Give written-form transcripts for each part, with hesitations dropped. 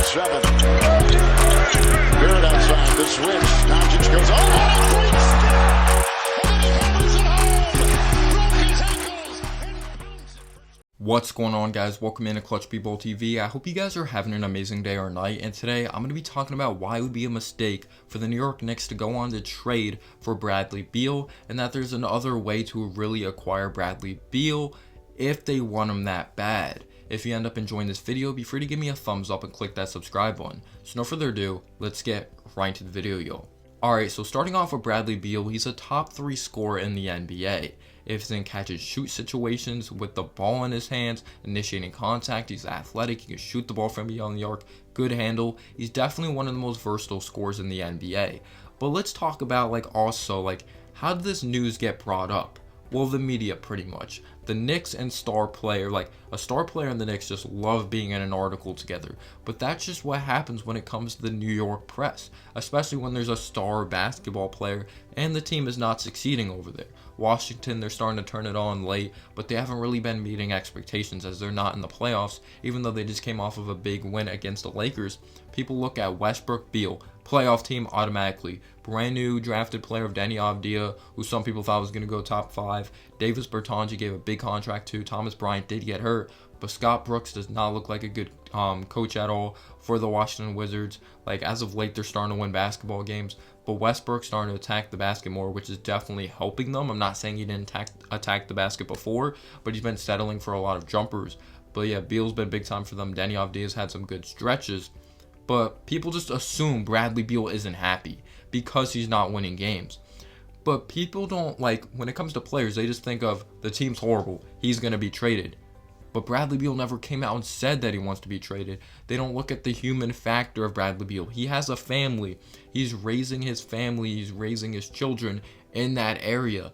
7. Beard outside the switch. Doncic goes on. What's going on, guys? Welcome into Clutch People TV. I hope you guys are having an amazing day or night, and today I'm going to be talking about why it would be a mistake for the New York Knicks to go on to trade for Bradley Beal, and that there's another way to really acquire Bradley Beal if they want him that bad. If you end up enjoying this video, be free to give me a thumbs up and click that subscribe button. So no further ado, let's get right into the video, y'all. Alright, so starting off with Bradley Beal, he's a top 3 scorer in the NBA. If he's in catch-and-shoot situations with the ball in his hands, initiating contact, he's athletic, he can shoot the ball from beyond the arc, good handle. He's definitely one of the most versatile scorers in the NBA. But let's talk about how did this news get brought up? Well, the media pretty much. The Knicks and a star player and the Knicks just love being in an article together. But that's just what happens when it comes to the New York press, especially when there's a star basketball player and the team is not succeeding over there. Washington, they're starting to turn it on late, but they haven't really been meeting expectations as they're not in the playoffs, even though they just came off of a big win against the Lakers. People look at Westbrook, Beal, playoff team automatically. Brand new drafted player of Deni Avdija, who some people thought was going to go top 5. Davis Bertans gave a big contract to. Thomas Bryant did get hurt, but Scott Brooks does not look like a good coach at all for the Washington Wizards. As of late, they're starting to win basketball games, but Westbrook's starting to attack the basket more, which is definitely helping them. I'm not saying he didn't attack the basket before, but he's been settling for a lot of jumpers. But yeah, Beal's been big time for them. Deni Avdija's had some good stretches. But people just assume Bradley Beal isn't happy because he's not winning games. But people don't, when it comes to players, they just think of the team's horrible, he's going to be traded. But Bradley Beal never came out and said that he wants to be traded. They don't look at the human factor of Bradley Beal. He has a family. He's raising his family. He's raising his children in that area.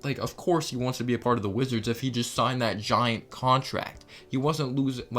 Of course he wants to be a part of the Wizards if he just signed that giant contract. He wasn't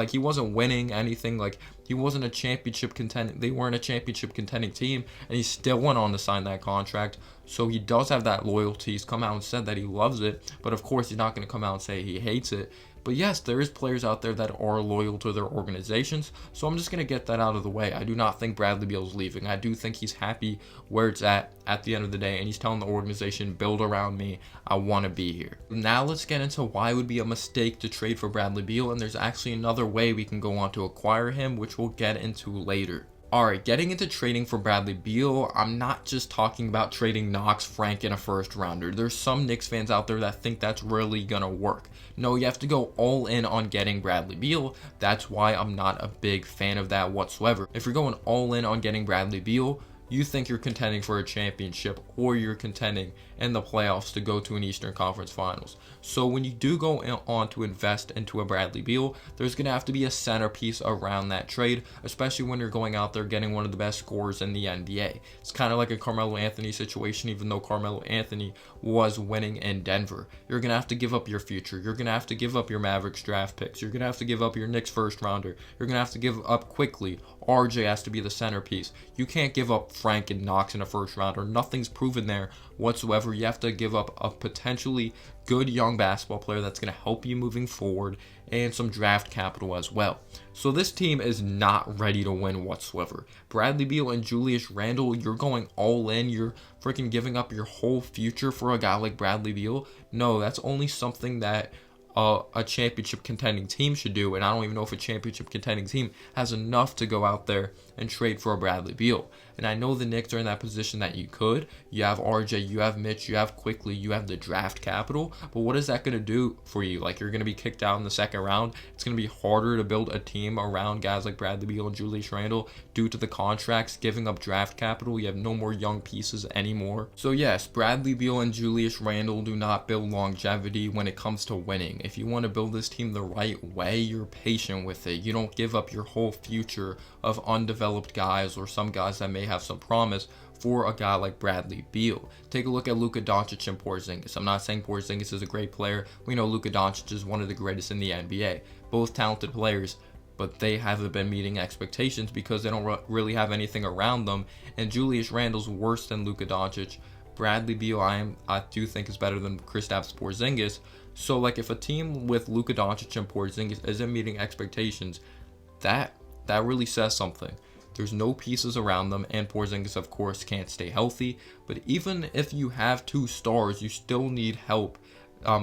he wasn't winning anything. He wasn't a championship contending. They weren't a championship contending team, and he still went on to sign that contract. So he does have that loyalty. He's come out and said that he loves it, but of course he's not going to come out and say he hates it. But yes, there is players out there that are loyal to their organizations, so I'm just going to get that out of the way. I do not think Bradley Beal is leaving. I do think he's happy where it's at the end of the day, and he's telling the organization, build around me, I want to be here. Now let's get into why it would be a mistake to trade for Bradley Beal, and there's actually another way we can go on to acquire him, which we'll get into later. Alright, getting into trading for Bradley Beal, I'm not just talking about trading Knox, Frank, and a first rounder. There's some Knicks fans out there that think that's really gonna work. No, you have to go all in on getting Bradley Beal. That's why I'm not a big fan of that whatsoever. If you're going all in on getting Bradley Beal, you think you're contending for a championship or you're contending in the playoffs to go to an Eastern Conference Finals. So when you do go on to invest into a Bradley Beal, there's going to have to be a centerpiece around that trade, especially when you're going out there getting one of the best scorers in the NBA. It's kind of like a Carmelo Anthony situation, even though Carmelo Anthony was winning in Denver. You're going to have to give up your future. You're going to have to give up your Mavericks draft picks. You're going to have to give up your Knicks first rounder. You're going to have to give up quickly. RJ has to be the centerpiece. You can't give up Frank and Knox in a first rounder. Nothing's proven there whatsoever. You have to give up a potentially good young basketball player that's going to help you moving forward and some draft capital as well. So this team is not ready to win whatsoever. Bradley Beal and Julius Randle, you're going all in. You're freaking giving up your whole future for a guy like Bradley Beal. No, that's only something that a championship contending team should do, and I don't even know if a championship contending team has enough to go out there and trade for a Bradley Beal. And I know the Knicks are in that position that you could. You have RJ, you have Mitch, you have Quickly, you have the draft capital, but what is that going to do for you? You're going to be kicked out in the second round. It's going to be harder to build a team around guys like Bradley Beal and Julius Randle due to the contracts, giving up draft capital. You have no more young pieces anymore. So yes, Bradley Beal and Julius Randle do not build longevity when it comes to winning. If you want to build this team the right way, you're patient with it. You don't give up your whole future of undeveloped guys or some guys that may have some promise for a guy like Bradley Beal. Take a look at Luka Doncic and Porzingis. I'm not saying Porzingis is a great player. We know Luka Doncic is one of the greatest in the NBA. Both talented players, but they haven't been meeting expectations because they don't really have anything around them. And Julius Randle's worse than Luka Doncic. Bradley Beal, I do think is better than Kristaps Porzingis. So if a team with Luka Doncic and Porzingis isn't meeting expectations, that That really says something. There's no pieces around them, and Porzingis of course can't stay healthy, but even if you have 2 stars, you still need help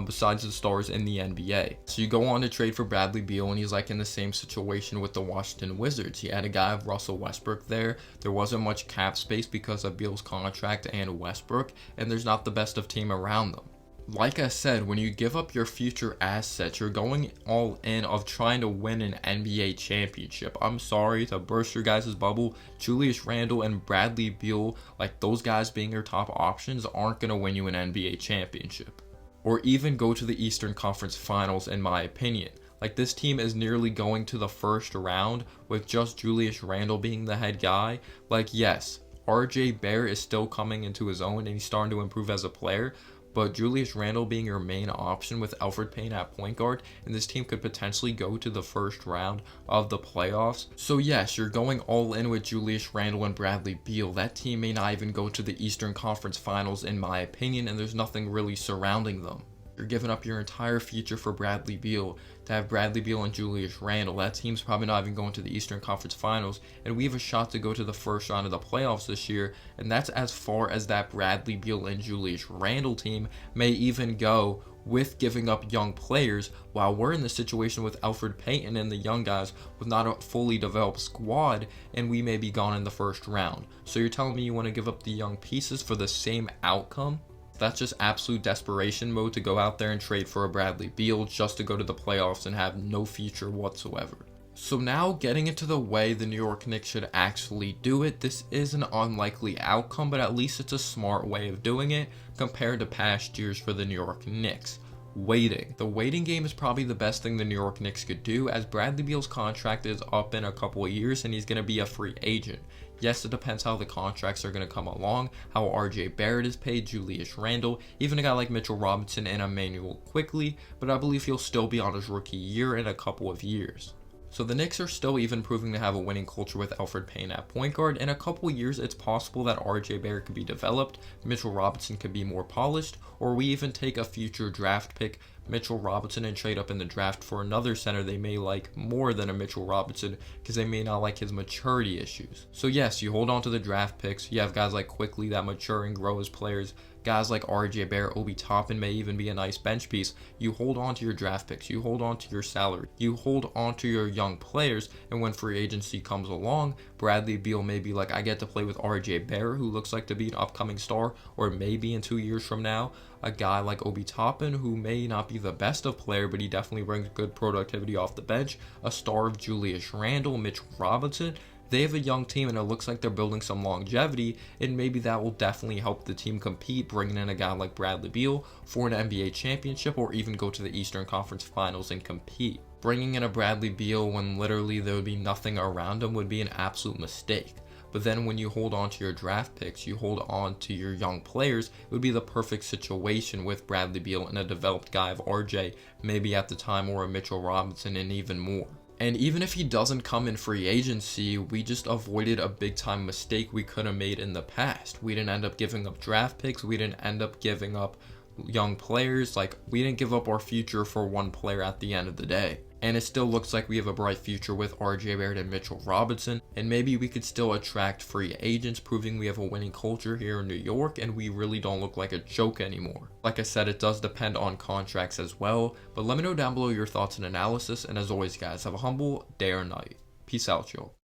besides the stars in the NBA. So you go on to trade for Bradley Beal, and he's like in the same situation with the Washington Wizards. He had a guy of Russell Westbrook there. There wasn't much cap space because of Beal's contract and Westbrook, and there's not the best of team around them. Like I said, when you give up your future assets, you're going all in of trying to win an NBA championship. I'm sorry to burst your guys' bubble. Julius Randle and Bradley Beal, like those guys being your top options, aren't going to win you an NBA championship, or even go to the Eastern Conference Finals, in my opinion. Like, this team is nearly going to the first round with just Julius Randle being the head guy. Like, yes, RJ Barrett is still coming into his own and he's starting to improve as a player, but Julius Randle being your main option with Elfrid Payton at point guard, and this team could potentially go to the first round of the playoffs. So yes, you're going all in with Julius Randle and Bradley Beal. That team may not even go to the Eastern Conference Finals, in my opinion, and there's nothing really surrounding them. You're giving up your entire future for Bradley Beal to have Bradley Beal and Julius Randle. That team's probably not even going to the Eastern Conference Finals, and we have a shot to go to the first round of the playoffs this year, and that's as far as that Bradley Beal and Julius Randle team may even go, with giving up young players, while we're in the situation with Elfrid Payton and the young guys with not a fully developed squad, and we may be gone in the first round. So you're telling me you want to give up the young pieces for the same outcome? That's just absolute desperation mode to go out there and trade for a Bradley Beal just to go to the playoffs and have no future whatsoever. So now getting into the way the New York Knicks should actually do it, this is an unlikely outcome, but at least it's a smart way of doing it compared to past years for the New York Knicks. Waiting. The waiting game is probably the best thing the New York Knicks could do, as Bradley Beal's contract is up in a couple of years and he's going to be a free agent. Yes, it depends how the contracts are going to come along, how RJ Barrett is paid, Julius Randle, even a guy like Mitchell Robinson and Emmanuel Quickley, but I believe he'll still be on his rookie year in a couple of years. So the Knicks are still even proving to have a winning culture with Elfrid Payton at point guard. In a couple years, it's possible that RJ Barrett could be developed, Mitchell Robinson could be more polished, or we even take a future draft pick, Mitchell Robinson, and trade up in the draft for another center they may like more than a Mitchell Robinson because they may not like his maturity issues. So yes, you hold on to the draft picks. You have guys like Quickley that mature and grow as players. Guys like RJ Barrett, Obi Toppin may even be a nice bench piece. You hold on to your draft picks. You hold on to your salary. You hold on to your young players. And when free agency comes along, Bradley Beal may be like, I get to play with RJ Barrett, who looks like to be an upcoming star, or maybe in 2 years from now, a guy like Obi Toppin, who may not be the best of player, but he definitely brings good productivity off the bench. A star of Julius Randle, Mitchell Robinson. They have a young team and it looks like they're building some longevity, and maybe that will definitely help the team compete, bringing in a guy like Bradley Beal for an NBA championship, or even go to the Eastern Conference Finals and compete. Bringing in a Bradley Beal when literally there would be nothing around him would be an absolute mistake. But then when you hold on to your draft picks, you hold on to your young players, it would be the perfect situation with Bradley Beal and a developed guy of RJ, maybe at the time, or a Mitchell Robinson, and even more. And even if he doesn't come in free agency, we just avoided a big time mistake we could have made in the past. We didn't end up giving up draft picks. We didn't end up giving up young players. Like, we didn't give up our future for one player at the end of the day. And it still looks like we have a bright future with RJ Barrett and Mitchell Robinson. And maybe we could still attract free agents, proving we have a winning culture here in New York and we really don't look like a joke anymore. Like I said, it does depend on contracts as well. But let me know down below your thoughts and analysis. And as always, guys, have a humble day or night. Peace out, y'all.